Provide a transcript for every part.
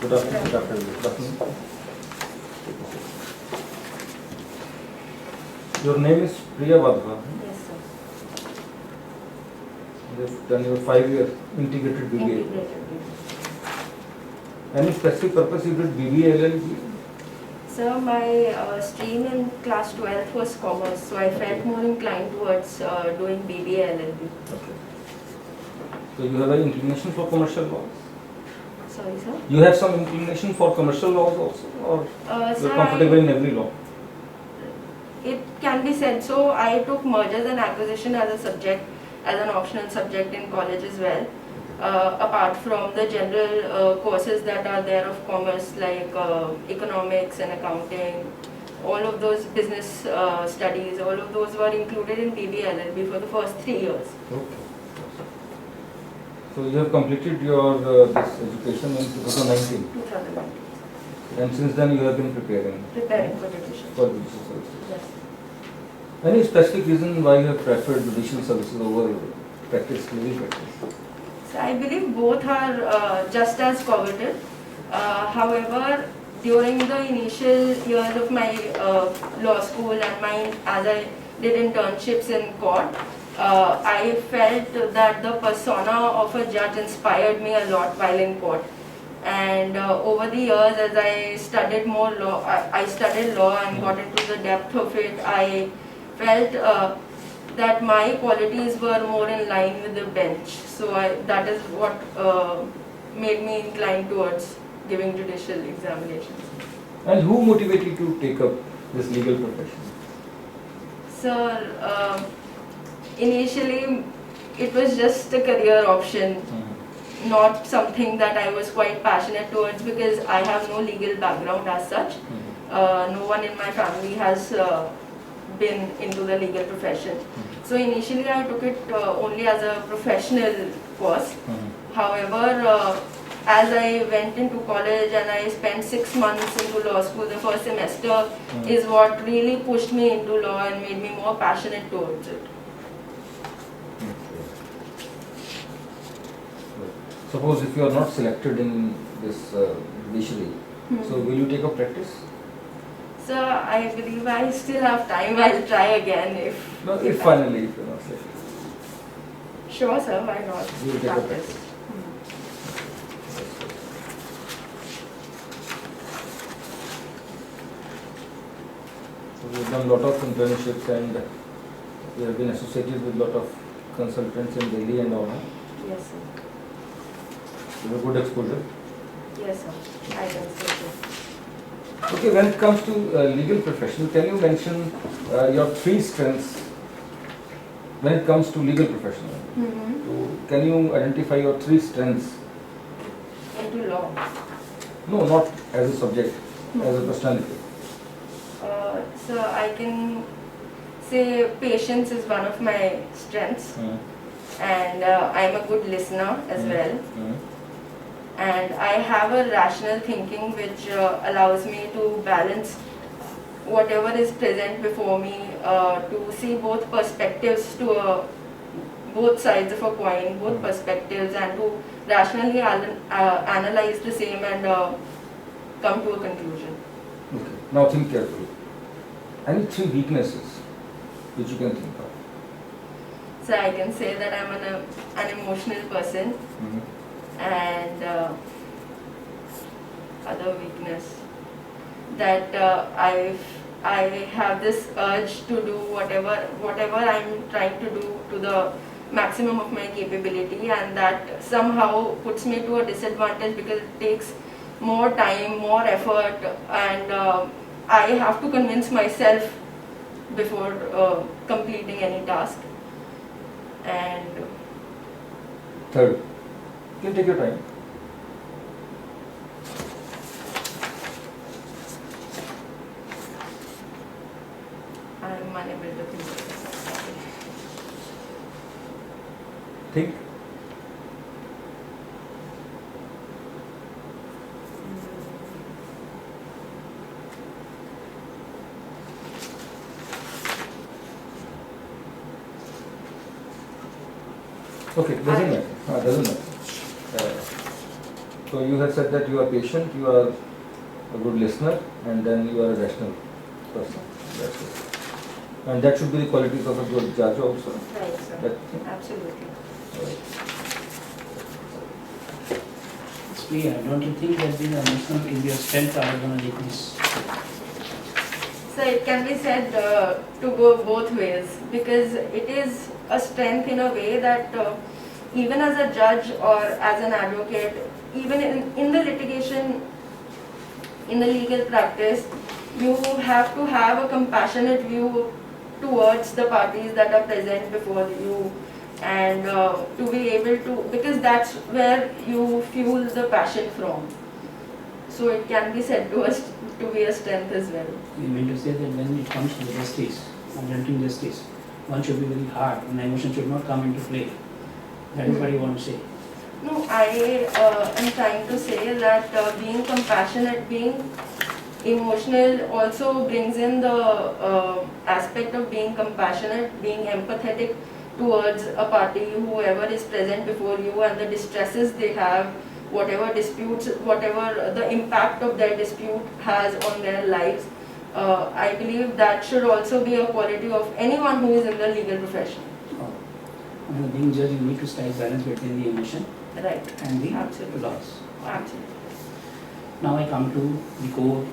Good afternoon. Good afternoon. Good afternoon. Your name is Priya Vadva. Yes, sir. You've done your 5-year integrated BBA. Integrated BBA. Any specific purpose you did BBA LLB? Sir, my stream in class 12 was commerce, so I felt more inclined towards doing BBA LLB. Okay. So you have an inclination for commercial laws? Sorry, sir? You have some inclination for commercial laws also, or you Sir, are comfortable in every law? it can be said so. I took mergers and acquisition as a subject, as an optional subject in college as well. Apart from the general courses that are there of commerce, like economics and accounting, all of those business studies, all of those were included in BBA LLB for the first 3 years. Okay. So you have completed your this education in 2019, 2019. and since then you have been preparing Preparing for judicial. for judicial services. Yes. Any specific reason why you have preferred judicial services over practice, legal practice? So I believe both are just as coveted. However, during the initial years of my law school and as I did internships in court, I felt that the persona of a judge inspired me a lot while in court. And over the years, as I studied more law, I studied law and got into the depth of it. I felt that my qualities were more in line with the bench. So that is what made me inclined towards giving judicial examinations. And who motivated you to take up this legal profession? Sir, initially it was just a career option, not something that I was quite passionate towards because I have no legal background as such. No one in my family has been into the legal profession. So initially I took it only as a professional course. However, as I went into college and I spent 6 months into law school, the first semester is what really pushed me into law and made me more passionate towards it. Suppose if you are not selected in this judiciary, so will you take up practice? So I believe I still have time. I'll try again if. No, if finally if you are not selected. Sure, sir. Why not? You will take up Practice. practice. So we have done a lot of internships and we have been associated with a lot of consultants in Delhi and all. Yes, sir. You have good exposure. Yes, sir. I can say so. Okay, when it comes to legal profession, can you mention your 3 strengths when it comes to legal profession? So can you identify your 3 strengths? Into law. No, not as a subject, as a personality. So I can say patience is one of my strengths, and I'm a good listener as well. And I have a rational thinking which allows me to balance whatever is present before me, to see both perspectives both sides of a coin, both perspectives, and to rationally analyze the same and come to a conclusion. Okay, now think carefully. Any 3 weaknesses which you can think of? So I can say that I'm an emotional person, and other weakness that I have this urge to do whatever I'm trying to do to the maximum of my capability, and that somehow puts me to a disadvantage because it takes more time, more effort, and I have to convince myself before completing any task. And Third, you can take your time. I'm unable to think. Think. Okay, doesn't matter. Doesn't matter. So you have said that you are patient, you are a good listener, and then you are a rational person. That's it. And that should be the qualities of a good judge also. Right, sir. That, Absolutely. right. It's clear. Don't you think that being emotional is your strength rather than a weakness? So it can be said to go both ways, because it is a strength in a way that even as a judge or as an advocate, even in the litigation, in the legal practice, you have to have a compassionate view towards the parties that are present before you, and to be able to, because that's where you fuel the passion from. So it can be said to us to be a strength as well. You mean to say that when it comes to justice, granting justice, one should be very hard and emotion should not come into play. That is what you want to say. No, I am trying to say that being compassionate, being emotional also brings in the aspect of being compassionate, being empathetic towards a party, whoever is present before you, and the distresses they have, whatever disputes, whatever the impact of their dispute has on their lives. I believe that should also be a quality of anyone who is in the legal profession. When being judge, you need to strike balance between the emotion Right. and the Absolutely. laws. Absolutely. Now I come to the core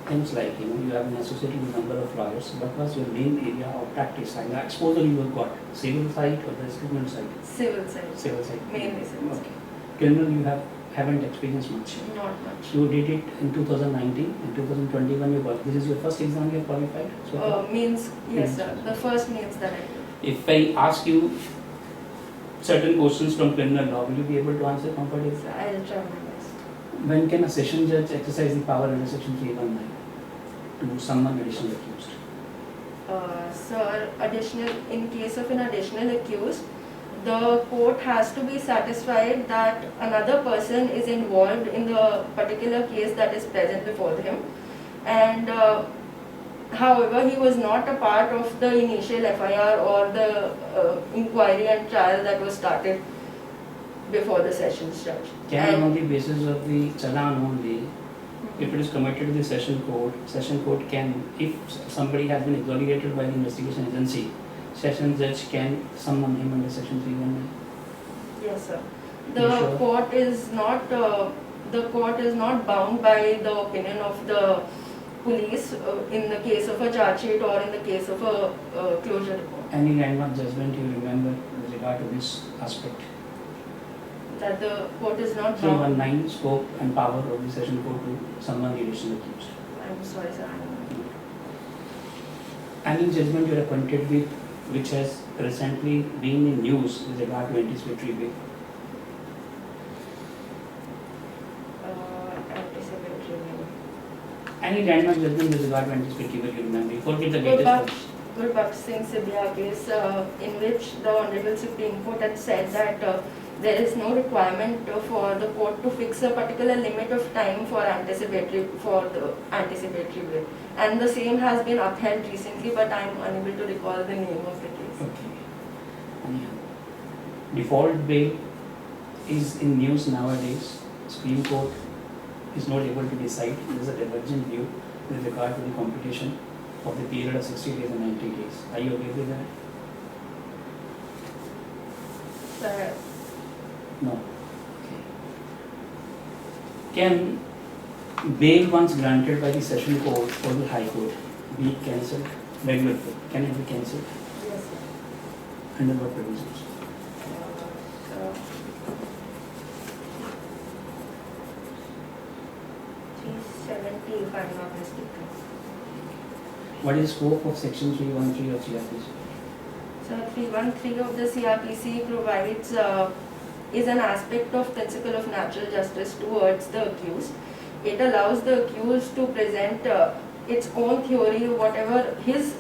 things like, you have been associated with a number of lawyers. What was your main area of practice and the exposure you have got? Civil side or the criminal side? Civil side. Civil side. Mainly civil side. Okay. Criminal you haven't experienced much. Not much. You did it in 2019, in 2021 you got. This is your first exam you have qualified? So far? Means, yes sir, the first means that I did. If I ask you certain questions from criminal law, will you be able to answer comfortably? So I'll try my best. When can a session judge exercise the power under section 319 to someone additional accused? Sir, in case of an additional accused, the court has to be satisfied that another person is involved in the particular case that is present before him, and however, he was not a part of the initial FIR or the inquiry and trial that was started before the sessions judge. Can on the basis of the challan only, if it is committed to the session court can, if somebody has been exonerated by the investigation agency, session judge can summon him under section 319? Yes, sir. You The sure? court is not bound by the opinion of the police in the case of a charge sheet or in the case of a closure report. Any landmark judgment you remember with regard to this aspect? That the court is not bound. 319 scope and power of the session court to summon the additional accused. I'm sorry, sir. I don't know. Any judgment you are acquainted with which has recently been in news with regard to anticipatory bail? Anticipatory bail. Any landmark judgment with regard to anticipatory bail you remember? You forget the latest one. Gurbaksh Singh Sibia case in which the Honorable Supreme Court had said that there is no requirement for the court to fix a particular limit of time for the anticipatory bail, and the same has been upheld recently, but I am unable to recall the name of the case. Okay. Anyhow, default bail is in news nowadays. Supreme Court is not able to decide. There is a divergent view with regard to the computation of the period of 60 days and 90 days. Are you okay with that? Sir, No. Okay. Can bail once granted by the session court or the high court be cancelled? Regular bail. Can it be cancelled? yes, sir. Under what provisions? So, 370 if I am not mistaken. What is the scope of section 313 of CRPC? So 313 of the CRPC provides is an aspect of principle of natural justice towards the accused. It allows the accused to present its own theory, whatever his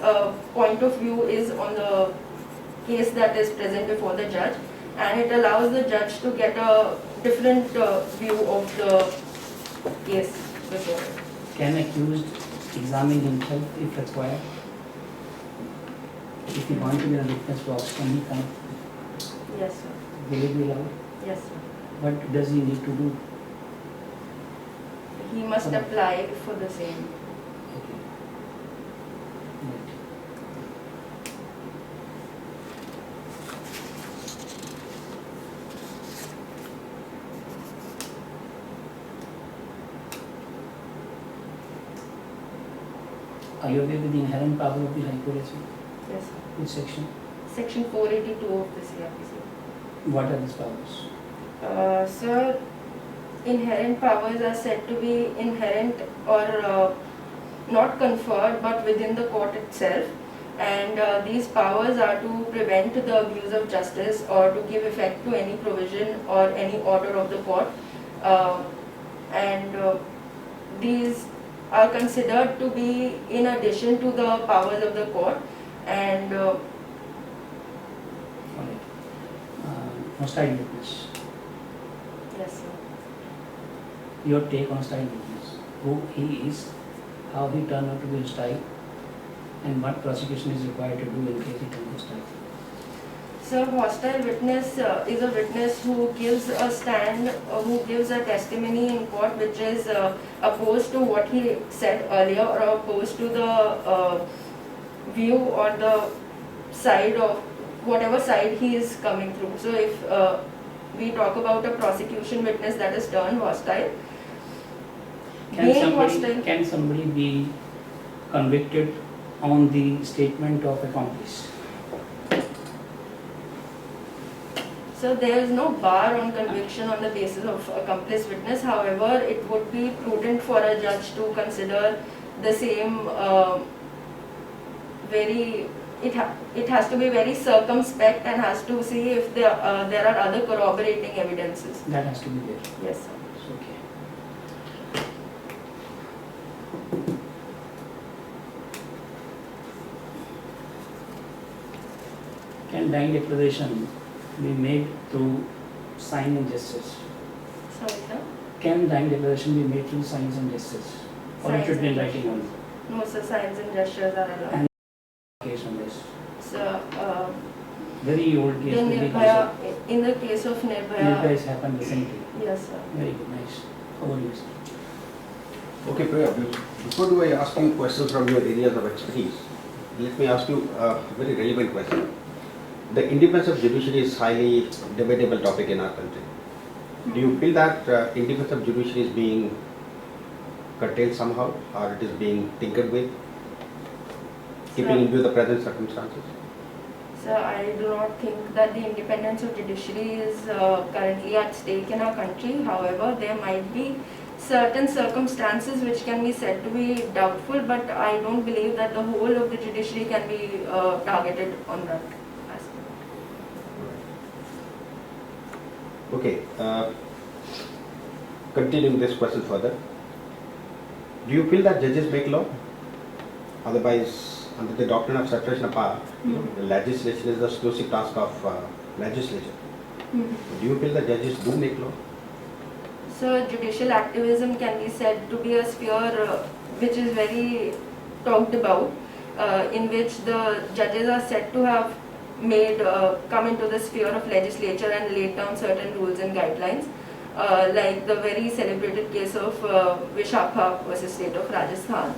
point of view is on the case that is present before the judge, and it allows the judge to get a different view of the case before it. Can accused examine himself if required? If he wants to be a witness box, can he come? Yes, sir. Will it be allowed? Yes, sir. What does he need to do? He must Okay. apply for the same. Okay. Right. Are you aware with the inherent power of the High Court as well? Yes, sir. Which section? Section 482 of the CRPC. What are these powers? Sir, inherent powers are said to be inherent or not conferred but within the court itself, and these powers are to prevent the abuse of justice or to give effect to any provision or any order of the court, and these are considered to be in addition to the powers of the court, and All right. Hostile witness. yes, sir. Your take on hostile witness. Who he is, how he turned out to be hostile, and what prosecution is required to do in case he turns hostile. So, hostile witness is a witness who gives a stand, who gives a testimony in court which is opposed to what he said earlier or opposed to the view or the side of whatever side he is coming through. So, if we talk about a prosecution witness that is turned hostile, Can somebody be convicted on the statement of accomplice? so there is no bar on conviction on the basis of accomplice witness. However, it would be prudent for a judge to consider the same it has to be very circumspect and has to see if there are other corroborating evidences. That has to be there. Yes, sir. It's okay. Can dying declaration be made through sign and gestures? Sorry, sir. Can dying declaration be made through signs and gestures? Or it should be in Signs and writing only? No, sir, signs and gestures are allowed. And case on this. So, Very old case. in very Nirbhaya, concept. in the case of Nirbhaya Nirbhaya, has happened recently. yes, sir. Very good, nice. How are you, sir? Okay, Priya, before do I ask you questions from your areas of expertise, let me ask you a very relevant question. The independence of judiciary is highly debatable topic in our country. Do you feel that independence of judiciary is being curtailed somehow, or it is being tinkered with, keeping in view the present circumstances? So I do not think that the independence of judiciary is currently at stake in our country. However, there might be certain circumstances which can be said to be doubtful, but I don't believe that the whole of the judiciary can be targeted on that aspect. Okay, continuing this question further, do you feel that judges make law? Otherwise, under the doctrine of separation of power, the legislation is the exclusive task of legislature. Do you feel that judges do make law? So judicial activism can be said to be a sphere which is very talked about, in which the judges are said to have made come into the sphere of legislature and laid down certain rules and guidelines, like the very celebrated case of Vishakha versus state of Rajasthan.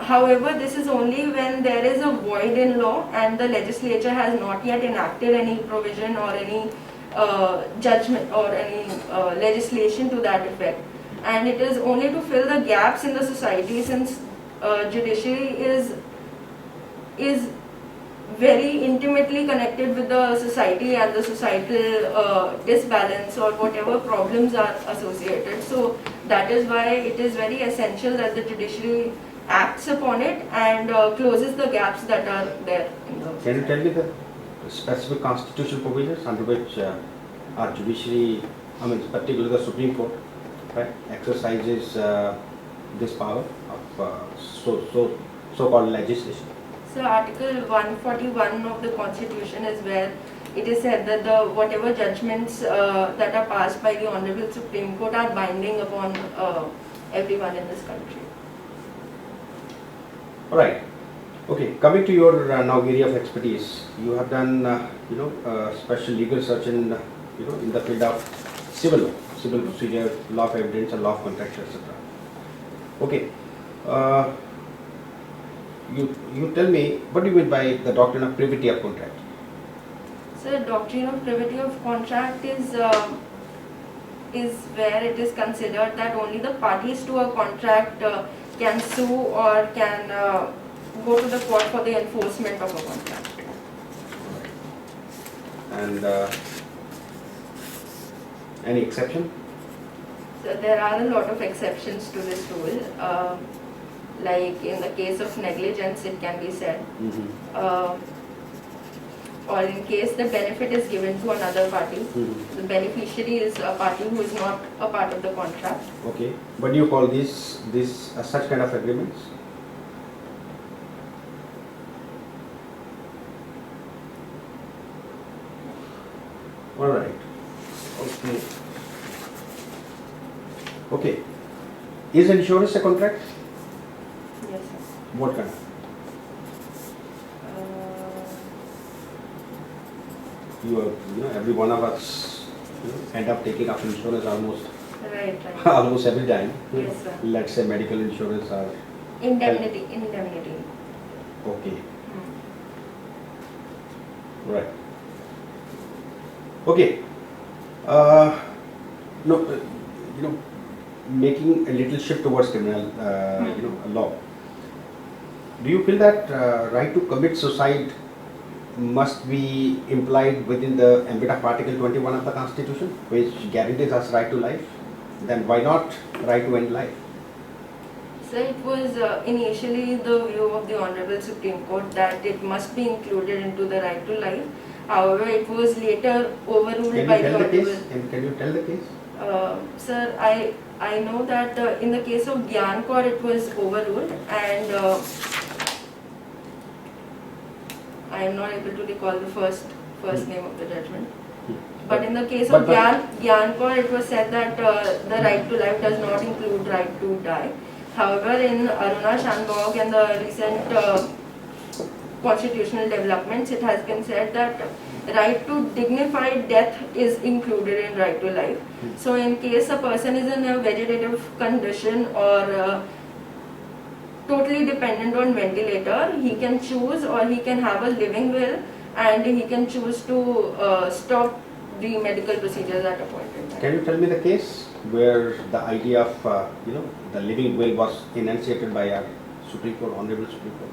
However, this is only when there is a void in law and the legislature has not yet enacted any provision or any judgment or any legislation to that effect, and it is only to fill the gaps in the society, since judiciary is very intimately connected with the society and the societal disbalance or whatever problems are associated. So that is why it is very essential that the judiciary acts upon it and closes the gaps that are there in the Can you tell me the specific constitutional provisions under which our judiciary, I mean particularly the Supreme Court, right, exercises this power of so-called legislation? So Article 141 of the Constitution is where it is said that the whatever judgments that are passed by the Honorable Supreme Court are binding upon everyone in this country. All right. Okay. Coming to your now area of expertise, you have done special legal research in in the field of civil law. civil procedure, law of evidence, and law of contracts, etc. Okay. Uh, you tell me, what do you mean by the doctrine of privity of contract? So the doctrine of privity of contract is where it is considered that only the parties to a contract can sue or can go to the court for the enforcement of a contract. And any exception? So there are a lot of exceptions to this rule. Like in the case of negligence, it can be said. Or in case the benefit is given to another party, the beneficiary is a party who is not a part of the contract. Okay. What do you call these such kind of agreements? All right. Okay. Okay. Is insurance a contract? Yes, sir. What kind? Every one of us end up taking up insurance almost Right. almost every time. Yes, sir. Let's say medical insurance or Indemnity. okay. Right. Okay. Making a little shift towards criminal, law. Do you feel that right to commit suicide must be implied within the ambit of Article 21 of the Constitution, which guarantees us right to life? Then why not right to end life? So it was initially the view of the Honorable Supreme Court that it must be included into the right to life. However, it was later overruled Can you by the tell the Honorable. case? Can you tell the case? Sir, I know that in the case of Gyankor it was overruled, and I am not able to recall the first name of the judgment. But in the case of Gyankor, it was said that the right to life does not include right to die. However, in Aruna Shanbhog and the recent constitutional developments, it has been said that right to dignified death is included in right to life. So in case a person is in a vegetative condition or totally dependent on ventilator, he can choose, or he can have a living will, and he can choose to stop the medical procedures at a point in time. Can you tell me the case where the idea of the living will was enunciated by our Supreme Court, Honorable Supreme Court?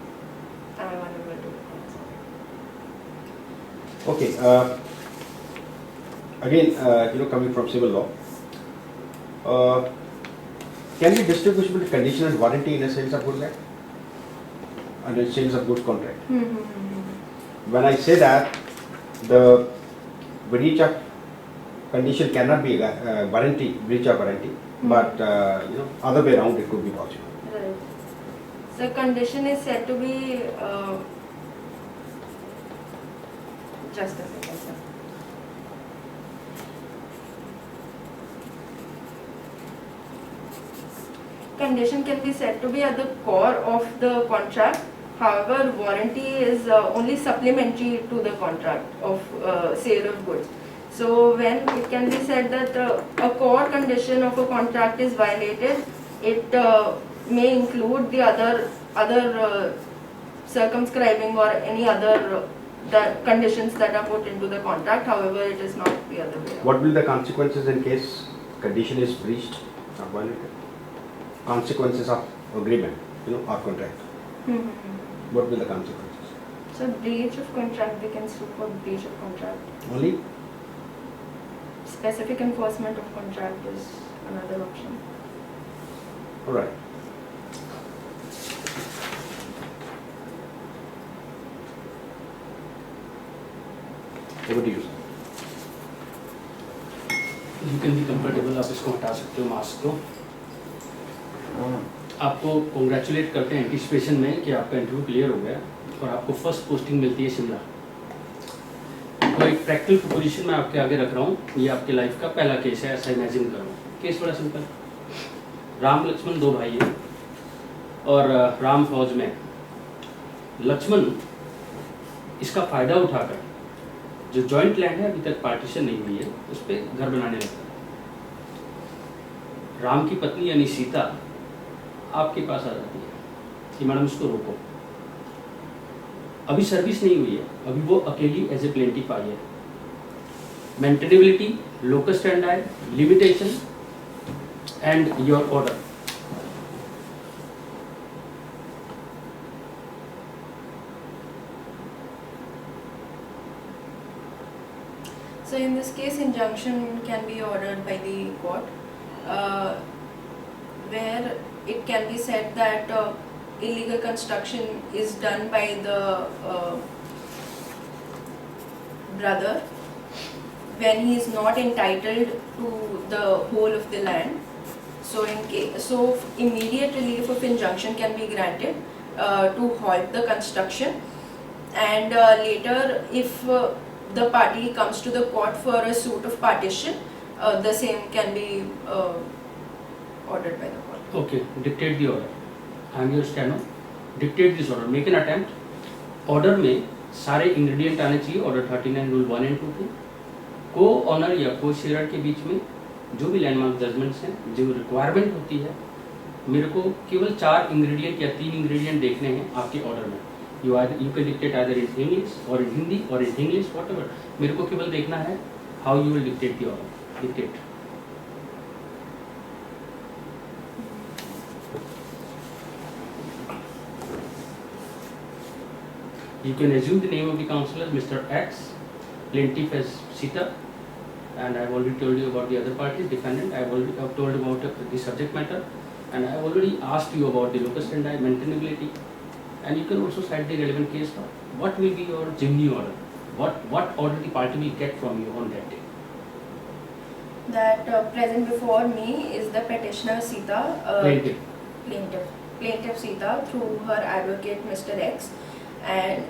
I am unable to. Okay. Again, coming from civil law, can be distinguishable the condition and warranty in a sales of goods act and a sales of goods contract? When I say that, the breach of condition cannot be warranty, breach of warranty, but other way around it could be possible. Right. So condition is said to be just a second, sir. Condition can be said to be at the core of the contract. However, warranty is only supplementary to the contract of sale of goods. So when it can be said that a core condition of a contract is violated, it may include the other circumscribing or any other the conditions that are put into the contract. However, it is not the other way around. What will the consequences in case condition is breached or violated? Consequences of agreement, or contract. What will the consequences? So breach of contract, they can sue for breach of contract. Only? Specific enforcement of contract is another option. All right. Over to you, sir. You can be comfortable, आप इसको हटा सकते हो mask को। आपको congratulate करते हैं anticipation में कि आपका इंटरव्यू क्लियर हो गया और आपको फर्स्ट पोस्टिंग मिलती है शिमला। तो एक प्रैक्टिकल पोजीशन में आपके आगे रख रहा हूँ, ये आपके लाइफ का पहला केस है, ऐसा इमेजिन करो। केस बड़ा सिंपल, राम लक्ष्मण दो भाई हैं और राम फौज में। लक्ष्मण इसका फ़ायदा उठाकर जो जॉइंट लैंड है, अभी तक पार्टीशन नहीं हुई है, उस पर घर बनाने लगता है। राम की पत्नी यानी सीता आपके पास आ जाती है कि मैडम इसको रोको, अभी सर्विस नहीं हुई है, अभी वो अकेली एज ए प्लेंटिफ आई है, maintainability, locus standard, limitation and your order. So in this case, injunction can be ordered by the court, where it can be said that illegal construction is done by the brother when he is not entitled to the whole of the land. So immediate relief of injunction can be granted to halt the construction, and later if the party comes to the court for a suit of partition, the same can be ordered by the court. Okay, dictate the order. I am your steno. Dictate this order. Make an attempt. Order में सारे ingredient आने चाहिए. Order 39 rule 1 and 2 के. Co-owner या co-sharer के बीच में जो भी landmark judgments हैं, जो requirement होती है, मेरे को केवल 4 ingredient या 3 ingredient देखने हैं आपके order में. You can dictate either in English or in Hindi or in English, whatever. मेरे को केवल देखना है how you will dictate the order. Dictate. You can assume the name of the counsel as Mr. X, plaintiff as Sita, and I have already told you about the other parties, defendant. I have already told about the subject matter, and I have already asked you about the locus standi, maintainability, and you can also cite the relevant case law. What will be your Jimny order? What order the party will get from you on that day? That present before me is the petitioner Sita, Plaintiff. plaintiff Sita through her advocate Mr. X, and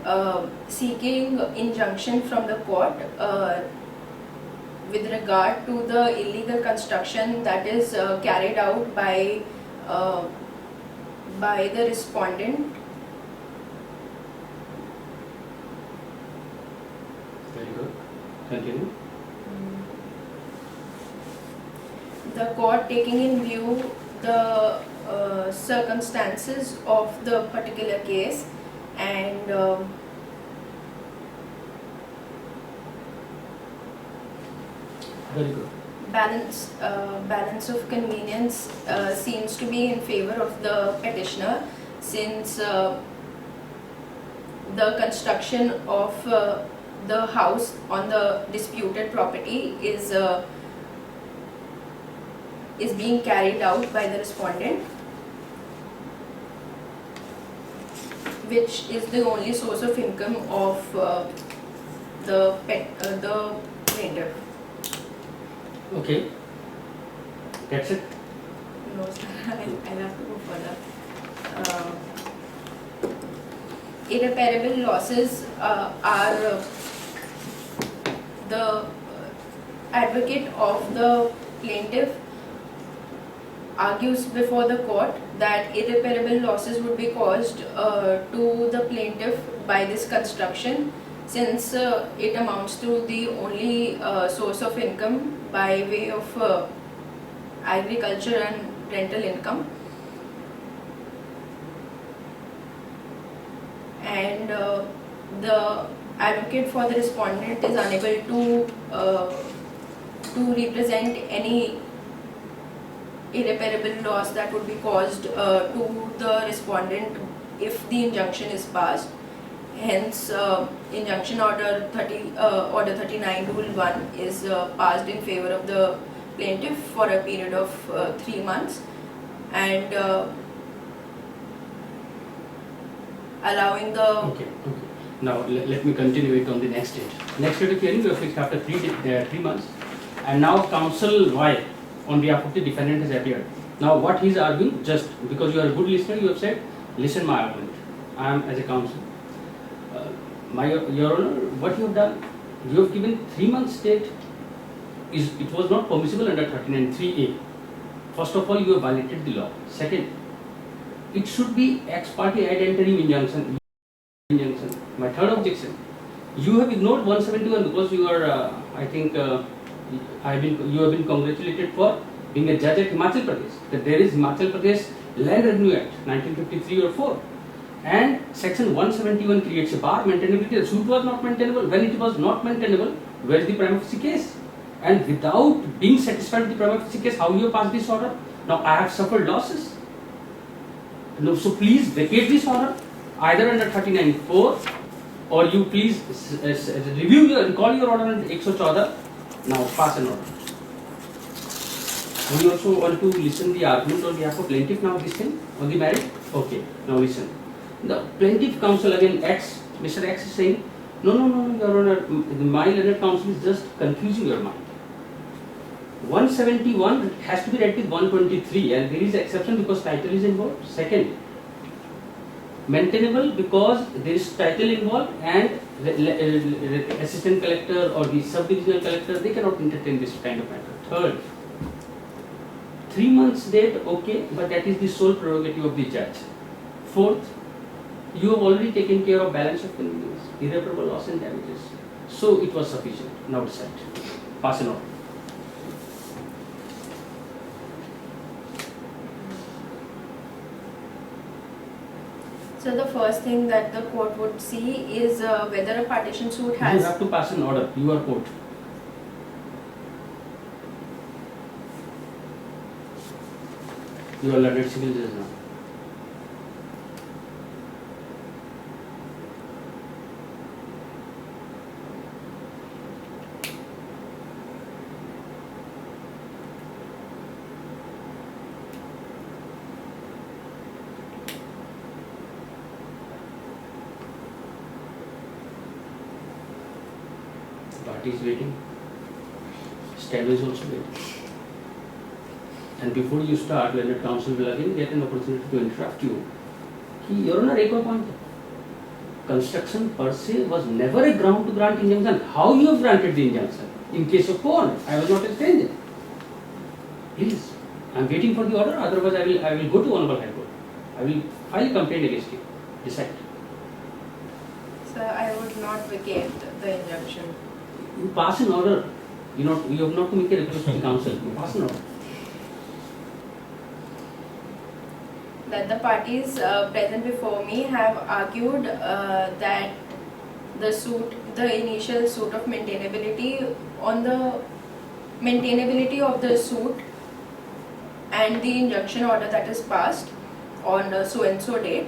seeking injunction from the court with regard to the illegal construction that is carried out by the respondent. Very good. Continue. The court taking in view the circumstances of the particular case, and Very good. balance of convenience seems to be in favor of the petitioner, since the construction of the house on the disputed property is being carried out by the respondent, which is the only source of income of the plaintiff. Okay. That's it. No, sir, I'll have to go further. Irreparable losses are the advocate of the plaintiff argues before the court that irreparable losses would be caused to the plaintiff by this construction, since it amounts to the only source of income by way of agriculture and rental income. And the advocate for the respondent is unable to represent any irreparable loss that would be caused to the respondent if the injunction is passed. Hence, injunction order 39 rule 1 is passed in favor of the plaintiff for a period of 3 months, and allowing the Okay. Now let me continue it on the next date. Next date of hearing you have fixed after 3 months, and now counsel Y on behalf of the defendant has appeared. Now what he is arguing, just because you are a good listener, you have said, listen my argument. I am as a counsel. Your Honor, what you have done, you have given 3 months date. It was not permissible under 39(3)(a). First of all, you have violated the law. Second, it should be ex parte ad interim injunction. My third objection, you have ignored 171 because you are, I think, you have been congratulated for being a judge at Himachal Pradesh, that there is Himachal Pradesh Land Revenue Act 1953 or 4, and section 171 creates a bar. Maintainability. The suit was not maintainable. When it was not maintainable, where is the prima facie case? And without being satisfied with the prima facie case, how you pass this order? Now I have suffered losses. No, so please vacate this order either under 39(4), or you please recall your order under 114. Now pass an order. We also want to listen the argument on behalf of plaintiff now this thing on the merit. Okay, now listen. The plaintiff counsel again X, Mr. X is saying, no, Your Honor, my learned counsel is just confusing your mind. 171 has to be read with 123, and there is exception because title is involved. Second, maintainable because there is title involved, and assistant collector or the sub-divisional collector, they cannot entertain this kind of matter. Third, 3 months date, okay, but that is the sole prerogative of the judge. Fourth, you have already taken care of balance of convenience, irreparable loss and damages. So it was sufficient. Now decide. Pass an order. So the first thing that the court would see is whether a partition suit You has. have to pass an order. You are court. You are learned civil judge now. Party is waiting. Stand is also waiting. And before you start, learned counsel will again get an opportunity to interrupt you. Your Honor, एक और point है. Construction per se was never a ground to grant injunction. How you have granted the injunction? In case of co-owner, I was not a stranger. Please, I am waiting for the order. Otherwise, I will go to Honorable High Court. I will file a complaint against you. Decide. Sir, I would not vacate the injunction. You pass an order. You have not to make a request to the council. You pass an order. That the parties present before me have argued that the initial suit of maintainability on the maintainability of the suit and the injunction order that is passed on so and so date,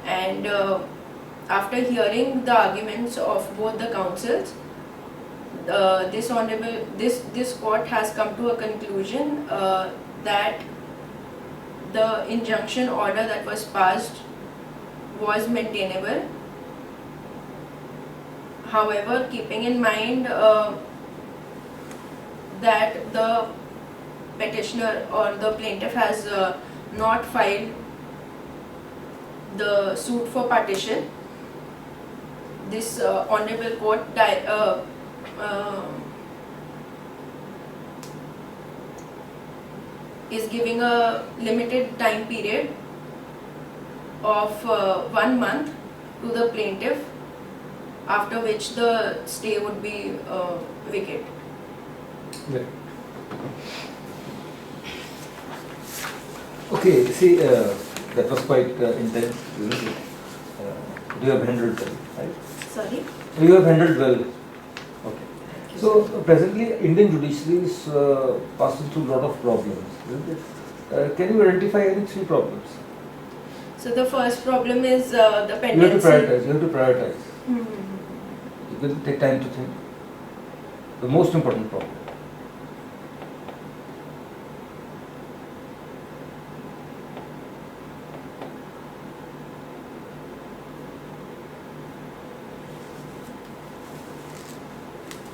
and after hearing the arguments of both the counsels, this court has come to a conclusion that the injunction order that was passed was maintainable. However, keeping in mind that the petitioner or the plaintiff has not filed the suit for partition, this honorable court is giving a limited time period of 1 month to the plaintiff, after which the stay would be vacated. Right. Okay, see, that was quite intense, isn't it? You have handled well, right? Sorry? You have handled well. Okay. So presently, Indian judiciary is passing through a lot of problems, isn't it? Can you identify any 3 problems? So the first problem is the You have to pendency. prioritize. You have to prioritize. Hmm. You will take time to think. The most important problem.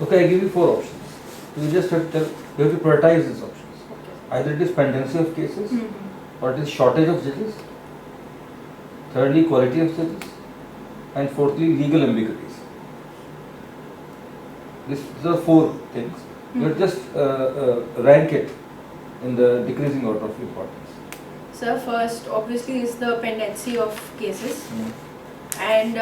Okay, I give you 4 options. You just have to prioritize these options. Either it is pendency of cases, Hmm. or it is shortage of judges. Thirdly, quality of judges, and fourthly, legal ambiguities. These are 4 things. You have just rank it in the decreasing order of importance. So first, obviously, is the pendency of cases, and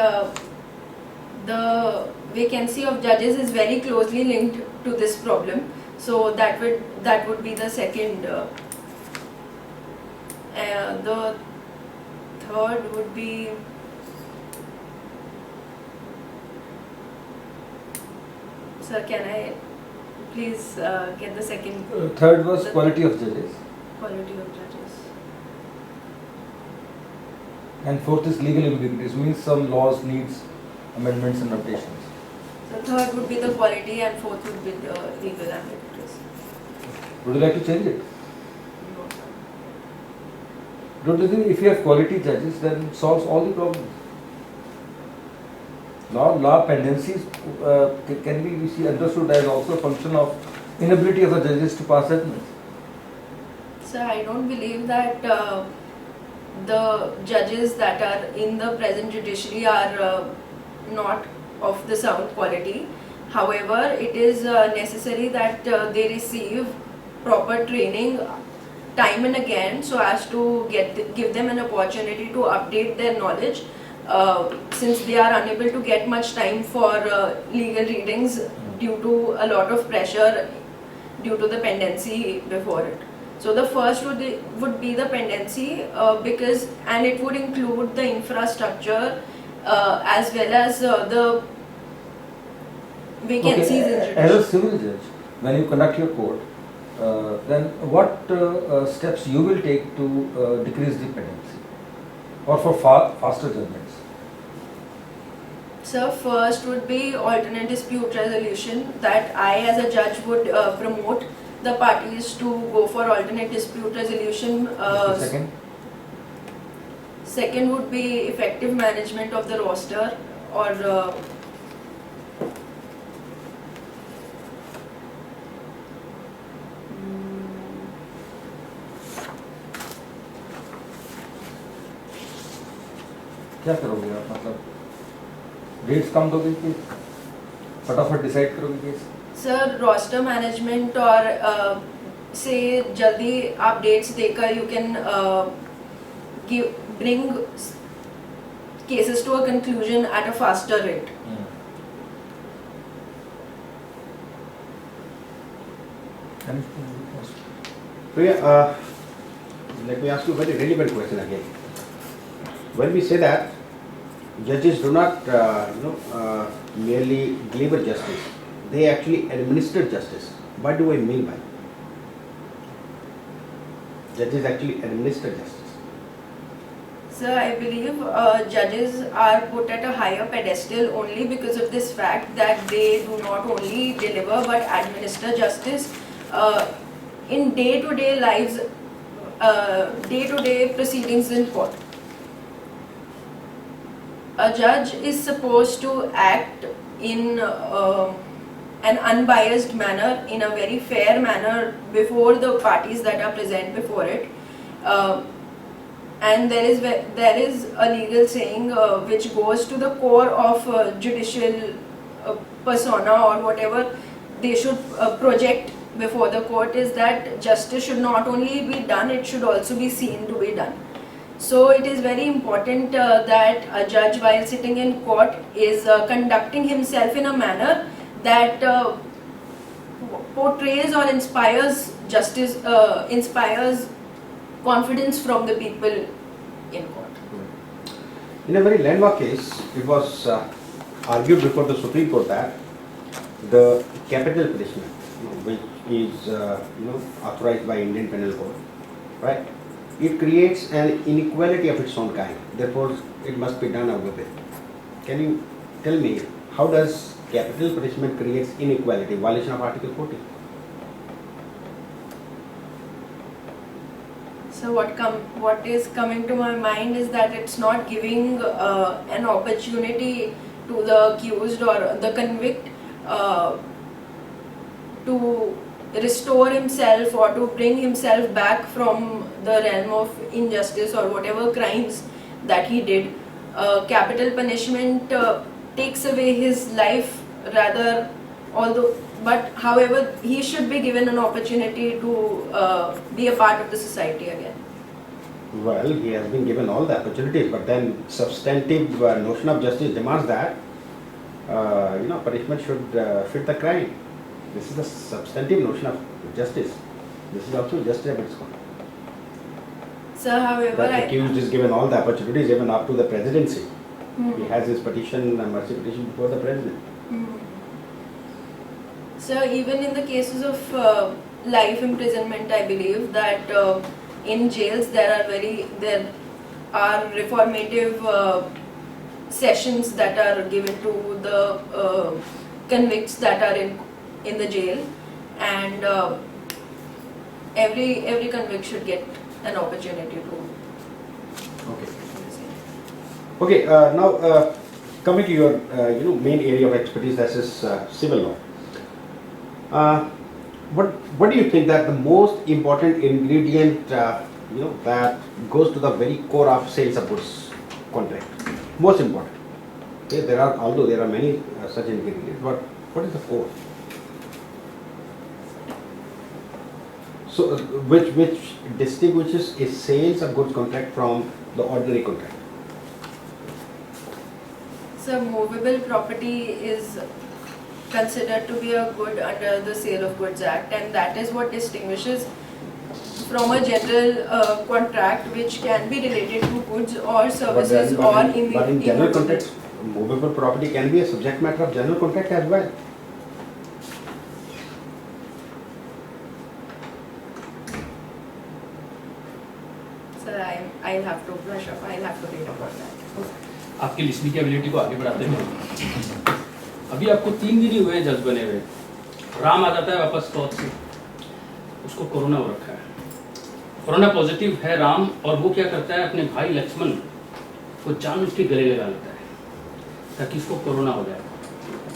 the vacancy of judges is very closely linked to this problem. So that would be the second. The third would be. Sir, can I please get the second Third was quality of judges. quality of judges? And fourth is legal ambiguities, means some laws needs amendments and updations. So third would be the quality and fourth would be the legal ambiguities. Would you like to change it? Don't you think if you have quality judges, then it solves all the problems? Law pendencies can be we see understood as also a function of inability of the judges to pass judgments. So I don't believe that the judges that are in the present judiciary are not of the sound quality. However, it is necessary that they receive proper training time and again so as to give them an opportunity to update their knowledge. Since they are unable to get much time for legal readings due to a lot of pressure due to the pendency before it. So the first would be the pendency because, and it would include the infrastructure as well as the vacancies in Okay, judiciary. as a civil judge, when you conduct your court, then what steps you will take to decrease the pendency or for faster judgments? So first would be alternate dispute resolution, that I as a judge would promote the parties to go for alternate dispute resolution. Second? Second would be effective management of the roster or क्या करोगे आप, मतलब dates कम दोगे कि फटाफट decide करोगे case? Sir roster management और से जल्दी आप डेट्स देकर you can bring cases to a conclusion at a faster rate. Priya, let me ask you a very relevant question again. When we say that judges do not, merely deliver justice, they actually administer justice. What do I mean by? Judges actually administer justice. Sir, I believe judges are put at a higher pedestal only because of this fact that they do not only deliver but administer justice in day-to-day lives, day-to-day proceedings in court. A judge is supposed to act in an unbiased manner, in a very fair manner before the parties that are present before it. And there is a legal saying which goes to the core of judicial persona or whatever they should project before the court, is that justice should not only be done, it should also be seen to be done. So it is very important that a judge while sitting in court is conducting himself in a manner that portrays or inspires justice, inspires confidence from the people in court. In a very landmark case, it was argued before the Supreme Court that the capital punishment, which is authorized by Indian Penal Code, right? It creates an inequality of its own kind. Therefore, it must be done away with. Can you tell me how does capital punishment creates inequality? Violation of Article 40. So what is coming to my mind is that it's not giving an opportunity to the accused or the convict to restore himself or to bring himself back from the realm of injustice or whatever crimes that he did. Capital punishment takes away his life rather, but however he should be given an opportunity to be a part of the society again. Well, he has been given all the opportunities, but then substantive notion of justice demands that punishment should fit the crime. This is the substantive notion of justice. This is also just at its core. Sir, however, The accused is given all the opportunities, even up to the presidency. Hmm. He has his petition, mercy petition before the president. So even in the cases of life imprisonment, I believe that in jails there are reformative sessions that are given to the convicts that are in the jail, and every convict should get an opportunity to. Okay. Okay. Now coming to your main area of expertise, that is civil law. What do you think that the most important ingredient that goes to the very core of sales of goods contract? Most important. Okay, there are many such ingredients, but what is the core? So which distinguishes a sales of goods contract from the ordinary contract? So movable property is considered to be a good under the Sale of Goods Act, and that is what distinguishes from a general contract which can be related to goods or services or But in general contracts, movable property can be a subject matter of general contract as well. Sir, I'll have to brush up. I'll have to read about that. आपकी listening की ability को आगे बढ़ाते हैं। अभी आपको 3 दिन ही हुए जज बने हुए। राम आ जाता है वापस फौज से, उसको कोरोना हो रखा है, कोरोना पॉजिटिव है राम, और वो क्या करता है, अपने भाई लक्ष्मण को जानबूझ के गले लगा लेता है ताकि उसको कोरोना हो जाए।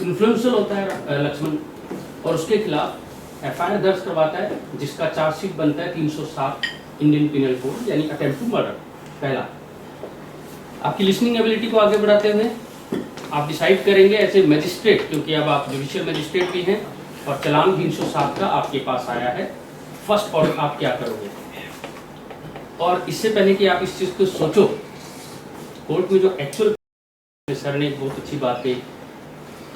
इन्फ्लुएंशियल होता है लक्ष्मण, और उसके खिलाफ एफआईआर दर्ज करवाता है जिसका चार्जशीट बनता है 307 इंडियन पिनल कोड, यानी अटेम्प्ट टू मर्डर पहला। आपकी लिसनिंग एबिलिटी को आगे बढ़ाते हुए आप डिसाइड करेंगे ऐसे मजिस्ट्रेट, क्योंकि अब आप जुडिशियल मजिस्ट्रेट भी हैं और चालान 307 का आपके पास आया है, फर्स्ट ऑर्डर आप क्या करोगे। और इससे पहले कि आप इस चीज़ को सोचो, कोर्ट में जो एक्चुअल सर ने बहुत अच्छी बात कही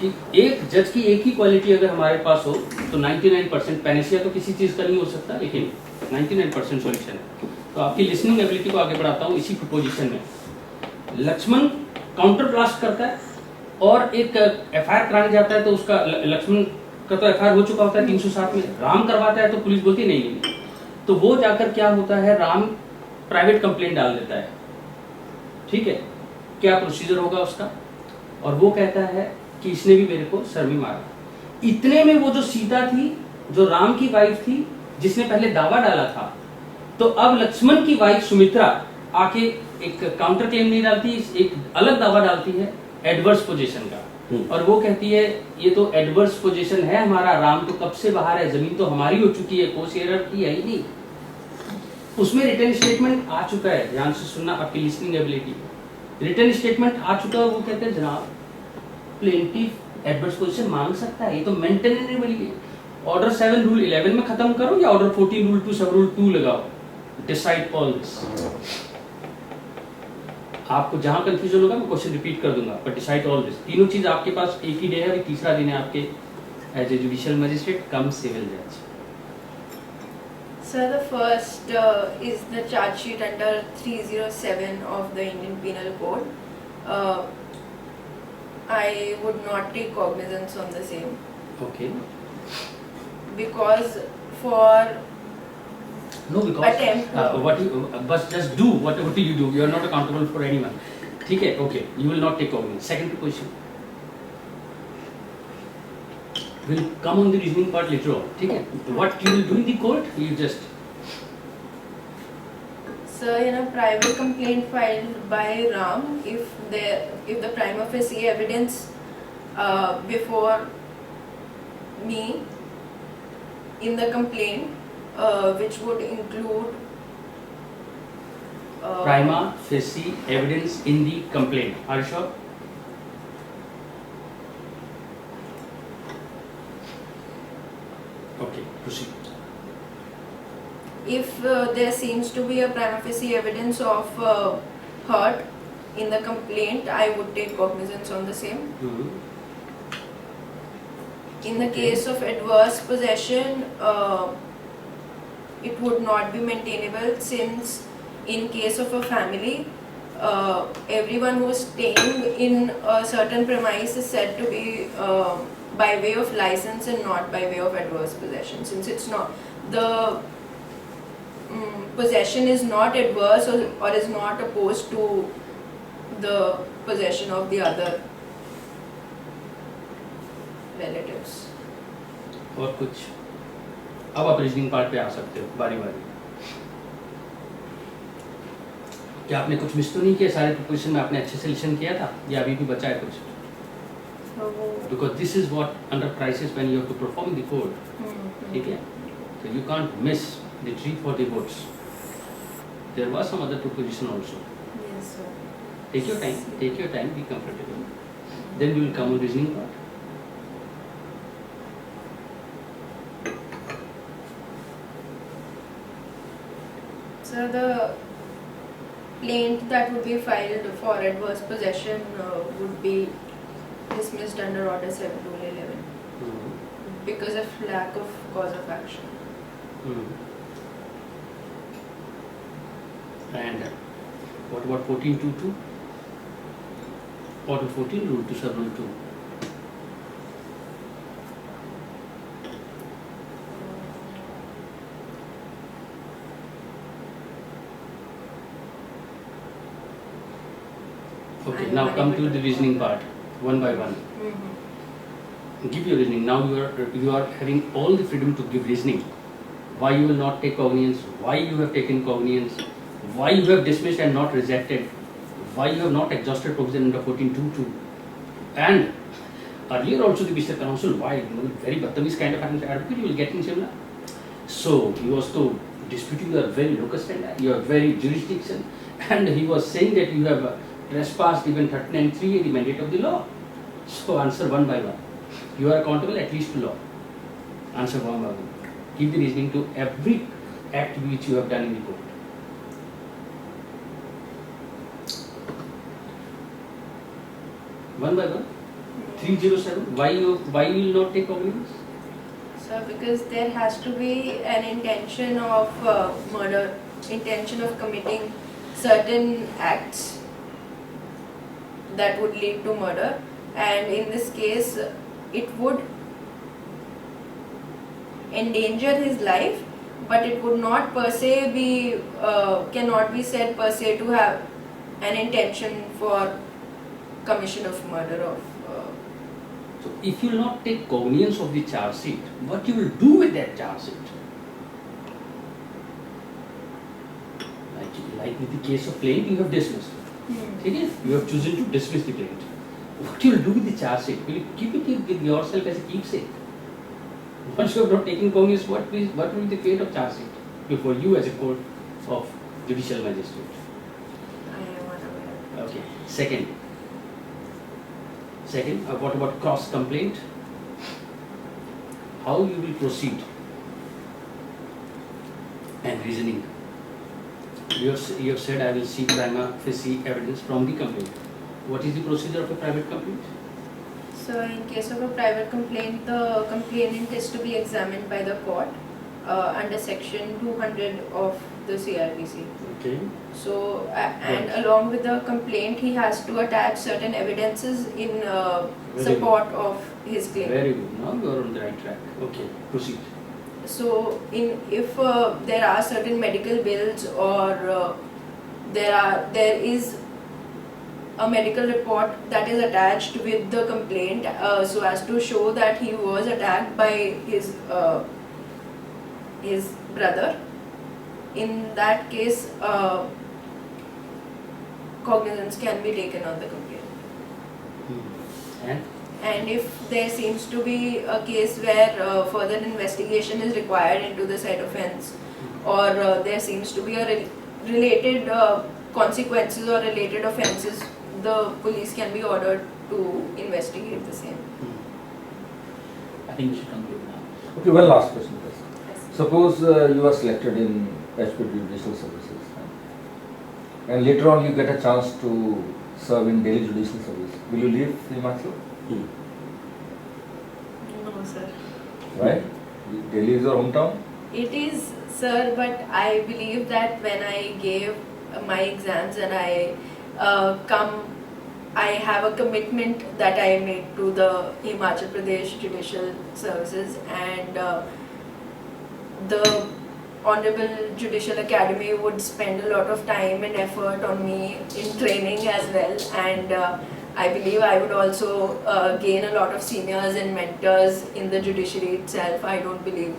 कि एक जज की एक ही क्वालिटी अगर हमारे पास हो तो 99% पैनेसिया तो किसी चीज़ का नहीं हो सकता, लेकिन 99% सॉल्यूशन है। तो आपकी लिसनिंग एबिलिटी को आगे बढ़ाता हूँ इसी प्रोपोजिशन में। लक्ष्मण काउंटर ब्लास्ट करता है और एक एफआईआर कराने जाता है, तो उसका लक्ष्मण का तो एफआईआर हो चुका होता है 307 में, राम करवाता है तो पुलिस बोलती नहीं, तो वो जाकर क्या होता है, राम प्राइवेट कंप्लेंट डाल देता है, ठीक है, क्या प्रोसीजर होगा उसका, और वो कहता है कि इसने भी मेरे को सर में मारा। इतने में वो जो सीता थी, जो राम की वाइफ थी, जिसने पहले दावा डाला था, तो अब लक्ष्मण की वाइफ सुमित्रा आके एक काउंटर क्लेम नहीं डालती, एक अलग दावा डालती है एडवर्स पोजीशन का, और वो कहती है ये तो एडवर्स पोजीशन है हमारा, राम तो कब से बाहर है, जमीन तो हमारी हो चुकी है, कोई शेयर की है ही नहीं। उसमें रिटर्न स्टेटमेंट आ चुका है, ध्यान से सुनना आपकी लिसनिंग एबिलिटी, रिटर्न स्टेटमेंट आ चुका है, वो कहते हैं जनाब प्लेंटिफ एडवर्स पोजीशन मांग सकता है, ये तो मेंटेनेबल है। ऑर्डर 7 रूल 11 में खत्म करो या ऑर्डर 14 रूल 2 सब रूल 2 लगाओ, डिसाइड ऑल दिस। आपको जहां कंफ्यूजन होगा मैं क्वेश्चन रिपीट कर दूंगा, पर डिसाइड ऑल दिस। तीनों चीज आपके पास एक ही डे है, अभी तीसरा दिन है आपके as a judicial magistrate cum civil जज। Sir, the first is the charge sheet under 307 of the Indian Penal Code. I would not take cognizance on the same okay, because for no because Attempt. What you बस just do what you do, you are not accountable for anyone, ठीक है, okay, you will not take cognizance. Second question will come on the reasoning part later on, ठीक है, what you will do in the court, you just So, in a private complaint filed by Ram, if the prima facie evidence before me in the complaint, which would include prima facie evidence in the complaint, are you sure? Okay, proceed. if there seems to be a prima facie evidence of hurt in the complaint, I would take cognizance on the same. In the Okay. case of adverse possession, it would not be maintainable, since in case of a family, everyone who's staying in a certain premise is said to be by way of license and not by way of adverse possession, since it's not the possession is not adverse or is not opposed to the possession of the other relatives. और कुछ अब आप reasoning part पे आ सकते हो बारी बारी। क्या आपने कुछ मिस तो नहीं किया? सारे प्रोपोजिशन में आपने अच्छे से लिसन किया था या अभी भी बचा है कुछ? So, Because this is what under crisis when you have to perform the code, ठीक है? So you can't miss the tree for the woods. There was some other proposition also. yes, sir. Take your time, be comfortable. Then we will come on reasoning part. So the plaint that would be filed for adverse possession would be dismissed under Order 7 Rule 11 because of lack of cause of action. And what about 14.2.2? Order 14 Rule 2 Sub Rule 2. Okay, I'm now not come able to to the reasoning recall part, one by one. Give your reasoning. Now you are having all the freedom to give reasoning. Why you will not take cognizance? Why you have taken cognizance? Why you have dismissed and not rejected? Why you have not exhausted provision under 14.2.2? And earlier also the Mr. Counsel, why very Bhattamis kind of advocate you will get in Shimla. So he was to disputing your very locus standi, your very jurisdiction, and he was saying that you have trespassed even 13 and 3 the mandate of the law. So answer one by one. You are accountable at least to law. Answer one by one. Give the reasoning to every act which you have done in the court. One by one. 307. Why you will not take cognizance? So because there has to be an intention of murder, intention of committing certain acts that would lead to murder, and in this case it would endanger his life, but it would not per se be cannot be said per se to have an intention for commission of murder of So if you will not take cognizance of the charge sheet, what you will do with that charge sheet? Like with the case of plaint, you have dismissed. Okay? You have chosen to dismiss the plaint. What you will do with the charge sheet? Will you keep it with yourself as a keepsake? Once you have not taken cognizance, what will be the fate of charge sheet before you as a court of judicial magistrate? I am unaware. Okay. Second, what about cross complaint? How you will proceed? And reasoning. You have said I will seek prima facie evidence from the complaint. What is the procedure of a private complaint? So in case of a private complaint, the complainant is to be examined by the court under section 200 of the CRPC. Okay. So and along with the complaint, he has to attach certain evidences in support of his claim. Very good. Now you are on the right track. Okay. Proceed. So if there are certain medical bills or there is a medical report that is attached with the complaint so as to show that he was attacked by his brother, in that case cognizance can be taken on the complaint. And if there seems to be a case where further investigation is required into the said offence, or there seems to be a related consequences or related offences, the police can be ordered to investigate the same. I think we should conclude now. Okay, one last question, please. Suppose you are selected in HP Judicial Services, and later on you get a chance to serve in Delhi Judicial Service. Will you leave Himachal? No, sir. Why? Delhi is your hometown? It is, sir, but I believe that when I gave my exams and I have a commitment that I made to the Himachal Pradesh Judicial Services, and the Honorable Judicial Academy would spend a lot of time and effort on me in training as well, and I believe I would also gain a lot of seniors and mentors in the judiciary itself. I don't believe,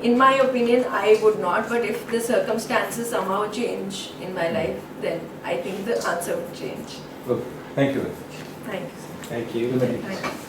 in my opinion, I would not, but if the circumstances somehow change in my life, then I think the answer would change. Okay. Thank you very much. Thank you, sir. Thank you. Good night. Thank you.